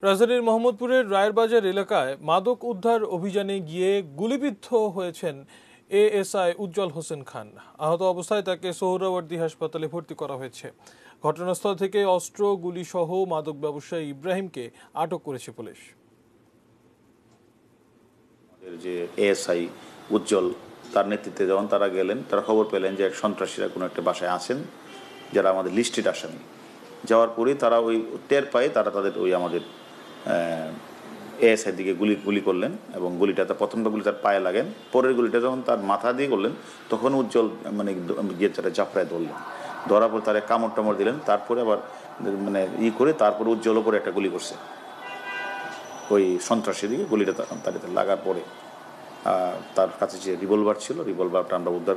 রাজধানীর মোহাম্মদপুরের রায়েরবাজার এলাকায় মাদক উদ্ধার অভিযানে গিয়ে গুলিবিদ্ধ হয়েছেন এএসআই উজ্জ্বল হোসেন খান। আহত অবস্থায় তাকে সোহরাওয়ার্দী হাসপাতালে ভর্তি করা হয়েছে। ঘটনাস্থল থেকে অস্ত্র, গুলি সহ মাদক ব্যবসায়ী ইব্রাহিমকে আটক করেছে পুলিশ। যে এএসআই উজ্জ্বল তার নেতৃত্বে যখন তারা গেলেন, তারা খবর পেলেন যে সন্ত্রাসীরা কোনো একটা বাসায় আছেন, যারা আমাদের লিস্টেড আসামি। যাওয়ার পরেই তারা ওই টের পায়ে তারা তাদের ওই আমাদের এএসআই দিকে গুলি করলেন এবং গুলিটা প্রথমটা গুলি তার পায়ে লাগেন, পরের গুলিটা যখন তার মাথা দিয়ে করলেন তখন উজ্জ্বল গিয়ে তারা চাপড়ায় ধরলেন। ধরার পর তারা কামড় টামড় দিলেন, তারপরে আবার করে তারপরে উজ্জ্বল ওপরে একটা গুলি করছে। ওই সন্ত্রাসী দিকে গুলিটা তার লাগার পরে তার কাছে যে রিভলভার ছিল, রিভলভারটা আমরা উদ্ধার